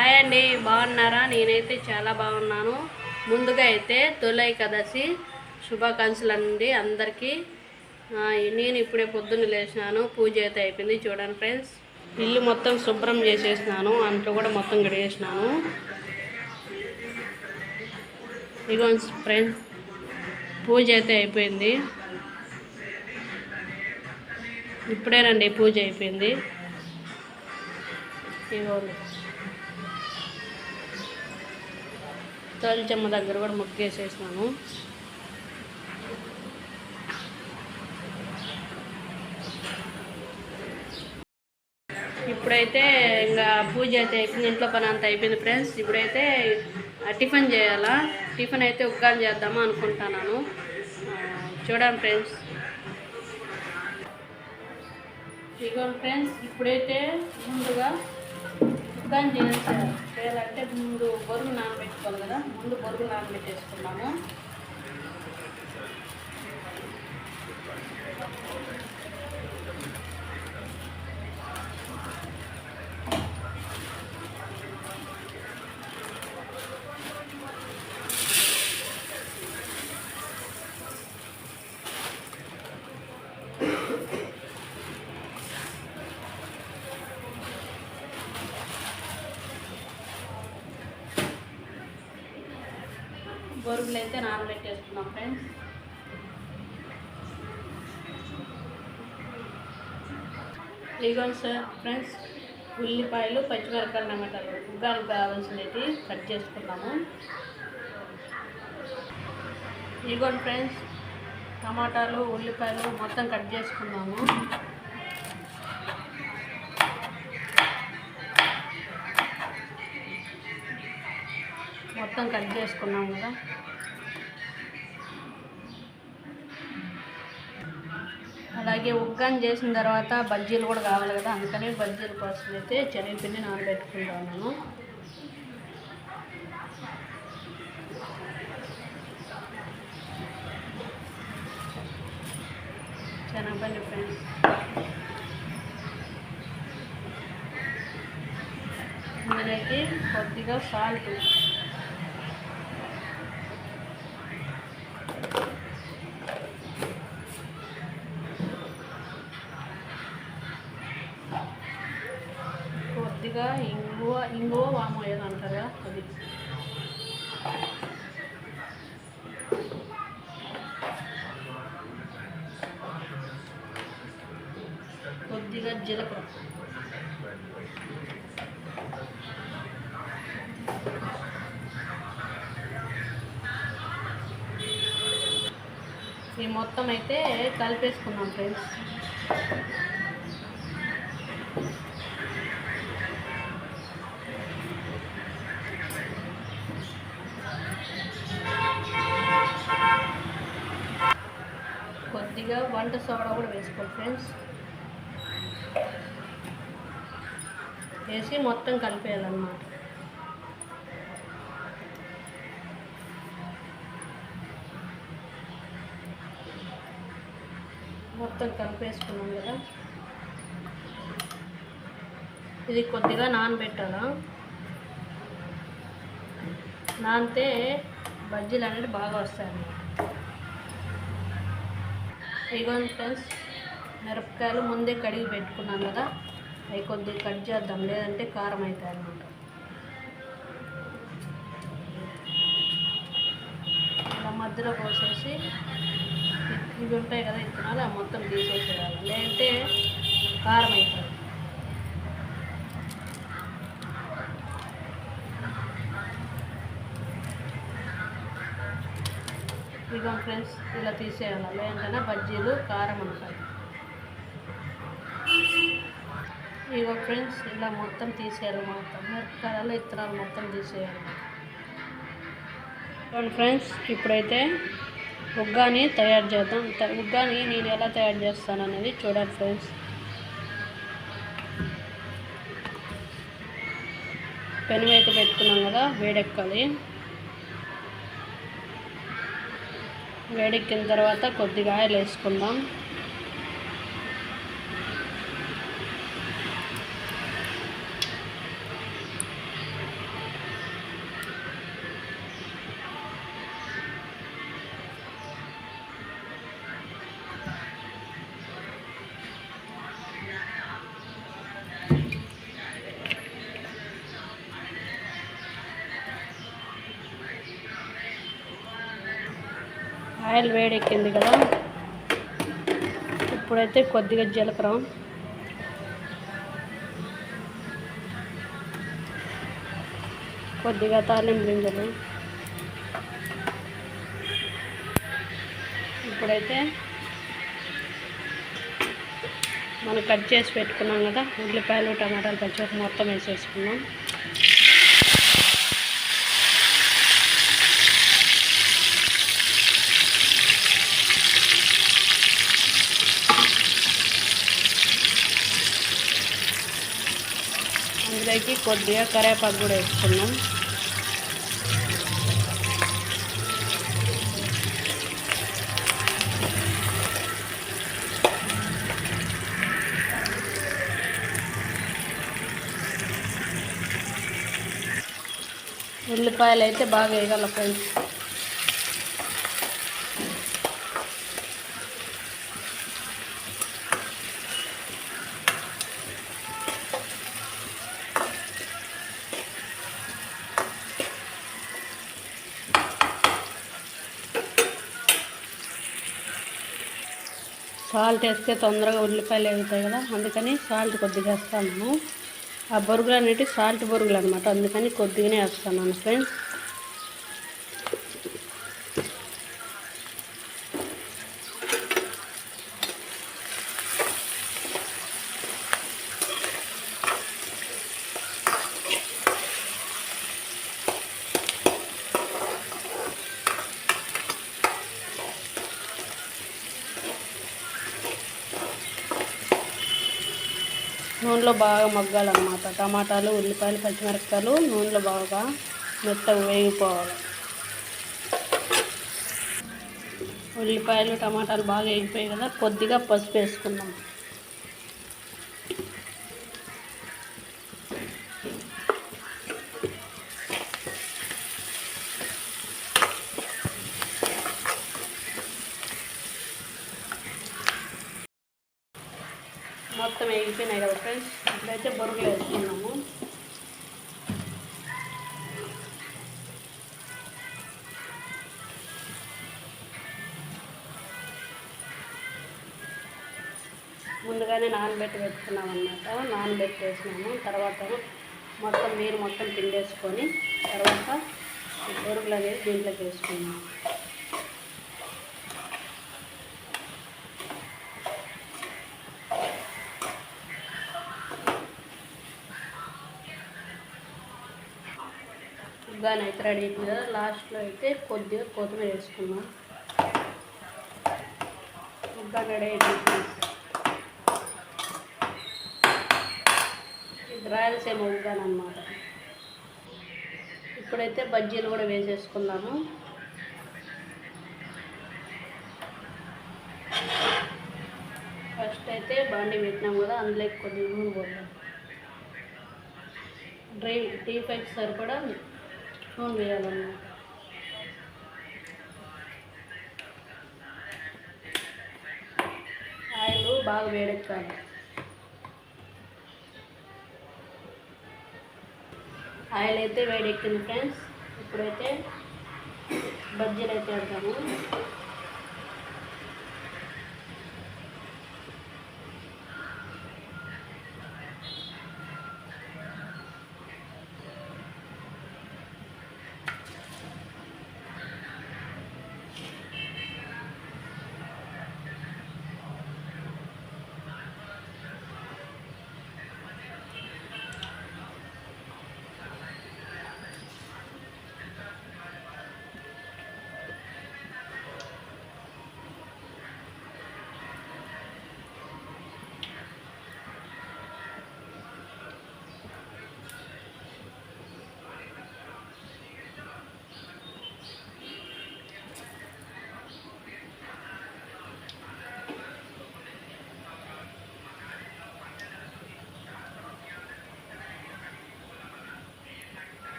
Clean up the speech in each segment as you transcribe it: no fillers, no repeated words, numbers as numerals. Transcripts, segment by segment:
Hi అండి, బాగున్నారా? నేనైతే చాలా బాగున్నాను. ముందుగా అయితే తొలి ఏకాదశి శుభాకాంక్షలు అండి అందరికీ. నేను ఇప్పుడే పొద్దున్న లేచినాను, పూజ అయితే అయిపోయింది. చూడండి ఫ్రెండ్స్, ఇల్లు మొత్తం శుభ్రం చేసేసినాను, అంట్లో కూడా మొత్తం గడిగేసినాను. ఇగో ఫ్రెండ్స్, పూజ అయితే అయిపోయింది. ఇప్పుడేనండి పూజ అయిపోయింది. ఇగోండి, తోలిచమ్మ దగ్గర కూడా ముగ్గేసేసినాను. ఇప్పుడైతే ఇంకా పూజ అయితే అయిపోయింది, ఇంట్లో పని అంతా అయిపోయింది ఫ్రెండ్స్. ఇప్పుడైతే టిఫిన్ చేయాలా. టిఫిన్ అయితే ఉగ్గాని చేద్దామా అనుకుంటున్నాను. చూడండి ఫ్రెండ్స్. ఇదిగోండి ఫ్రెండ్స్, ఇప్పుడైతే ముందుగా ఉగ్గాని చేయాలంటే ముందు బొరుగు నానబెట్టుకోవాలి కదా. ముందు బొరుగు నానబెట్టేసుకున్నాము. బొరుగులు అయితే నానబెట్టేసుకున్నాం ఫ్రెండ్స్. ఇదిగోండి సార్ ఫ్రెండ్స్, ఉల్లిపాయలు, పచ్చిమిరపకాయలు, టమాటాలు ఉగ్గానికి కావాల్సినవి కట్ చేసుకున్నాము. ఇదిగోండి ఫ్రెండ్స్, టమాటాలు, ఉల్లిపాయలు మొత్తం కట్ చేసుకున్నాము. మొత్తం కట్ చేసుకున్నాము కదా. అలాగే ఉగ్గాని చేసిన తర్వాత బజ్జీలు కూడా కావాలి కదా, అందుకని బజ్జీల కోసం అయితే శనగపిండి నానబెట్టుకుంటాను. శనగపిండి ఫ్రెండ్స్, ఇందులోకి కొద్దిగా సాల్ట్, కొద్దిగా ఇంగువ వాము ఏదో అంటారు కదా అది, కొద్దిగా జీలకర్ర, ఈ మొత్తం అయితే కలిపేసుకున్నాం ఫ్రెండ్స్. కొద్దిగా వంట సోడా కూడా వేసుకోండి ఫ్రెండ్స్. వేసి మొత్తం కలిపేయాలన్నమాట. మొత్తం కలిపేసుకున్నాం కదా. ఇది కొద్దిగా నానబెట్టాలా. నానితే బజ్జీలు అనేది బాగా వస్తాయి. ఇదిగోండి ఫ్రెండ్స్, మిరపకాయలు ముందే కడిగి పెట్టుకున్నాను కదా, అవి కొద్దిగా కట్ చేద్దాం, లేదంటే కారం అవుతాయి అన్నమాట. ఇలా మధ్యలో పోసేసి ఇవి ఉంటాయి కదా ఇత్తనాలు, ఆ మొత్తం తీసేసేయాలి, లేదంటే కారం అవుతుంది. ఇదిగో ఫ్రెండ్స్, ఇలా తీసేయాలి, లేదంటే బజ్జీలు కారం ఉంటాయి. ఇదిగో ఫ్రెండ్స్, ఇలా మొత్తం తీసేయాలి, మొత్తం మిరపకాయలు ఇత్తనాలు మొత్తం తీసేయాలి. ఫ్రెండ్స్, ఇప్పుడైతే ఉగ్గాని తయారు చేద్దాం. ఉగ్గాని నేను ఎలా తయారు చేస్తాను అనేది చూడండి ఫ్రెండ్స్. పెనం అయితే పెట్టుకున్నాం కదా, వేడెక్కాలి. వేడెక్కిన తర్వాత కొద్దిగా ఆయిల్ వేసుకుందాం. ఆయిల్ వేడెక్కింది కదా, ఇప్పుడైతే కొద్దిగా జీలకర్ర, కొద్దిగా తాలింపు గింజలు, ఇప్పుడైతే మనం కట్ చేసి పెట్టుకున్నాం కదా ఉల్లిపాయలు, టమాటాలు, పచ్చిమిరపకాయలు మొత్తం వేసేసుకున్నాం. అందులోకి కొద్దిగా కరివేపాకు కూడా వేసుకున్నాం. ఉల్లిపాయలు అయితే బాగా వేయాలి ఫ్రెండ్స్. సాల్ట్ వేస్తే తొందరగా ఉల్లిపాయలు వేగుతాయి కదా, అందుకని సాల్ట్ కొద్దిగా వేస్తాను. ఆ బొరుగులు అనేవి సాల్ట్ బొరుగులు అనమాట, అందుకని కొద్దిగానే వేస్తాను ఫ్రెండ్స్. నూనెలో బాగా మగ్గాలన్నమాట. టమాటాలు, ఉల్లిపాయలు, పచ్చిమిరపకాయలు నూనెలో బాగా మెత్తగా వేగిపోవాలి. ఉల్లిపాయలు, టమాటాలు బాగా వేగిపోయాయి కదా, కొద్దిగా పసుపు వేసుకుందాం. మొత్తం వేగిపోయినాయి కదా ఫ్రెండ్స్, ఇప్పుడైతే బొరుగులు వేసుకున్నాము. ముందుగానే నానబెట్టి పెట్టుకున్నాం అన్నమాట. నానబెట్టి వేసినాము. తర్వాత మొత్తం నీరు మొత్తం పిండేసుకొని తర్వాత బొరుగులు అనేది దీంట్లోకి వేసుకున్నాము. ఉగ్గాని అయితే రెడీ అయిపోయింది కదా, లాస్ట్లో అయితే కొద్దిగా కొత్తిమీర వేసుకున్నాం. ఉగ్గాని రెడీ అయిపోయింది. ఇది రాయలసీమ ఉగ్గాని అన్నమాట. ఇప్పుడైతే బజ్జీలు కూడా వేసేసుకున్నాము. ఫస్ట్ అయితే బాండి పెట్టినాం కదా, అందులోకి కొద్దిగా నూనె పోద్దాం. టీ పైకి సరిపడా నూనె వేయాలన్నమాట. ఆయిల్ బాగా వేడెక్కాలి. ఆయిల్ అయితే వేడెక్కింది ఫ్రెండ్స్. ఇప్పుడైతే బజ్జీలు అయితే వేద్దాము.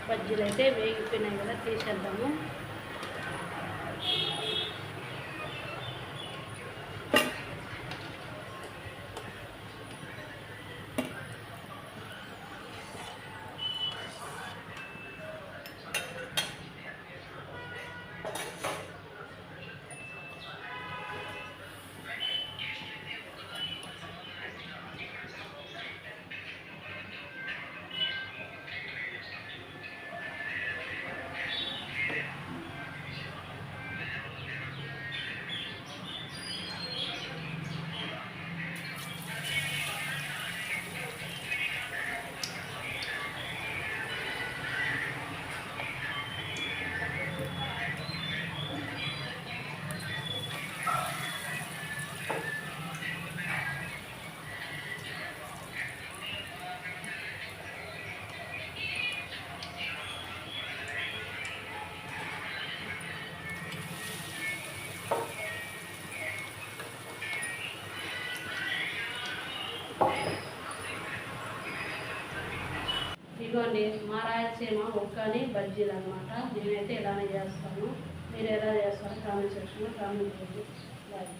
బజ్జీలు అయితే వేగిపోయినాయి కదా, తీసేద్దాము. ఇదిగోండి మా రాయలసీమ ఒక్కని బజ్జీలు అనమాట. నేనైతే ఇలానే చేస్తాను. మీరు ఎలా చేస్తారో కామెంట్ సెక్షన్లో కామెంట్ చేయండి. బాయ్.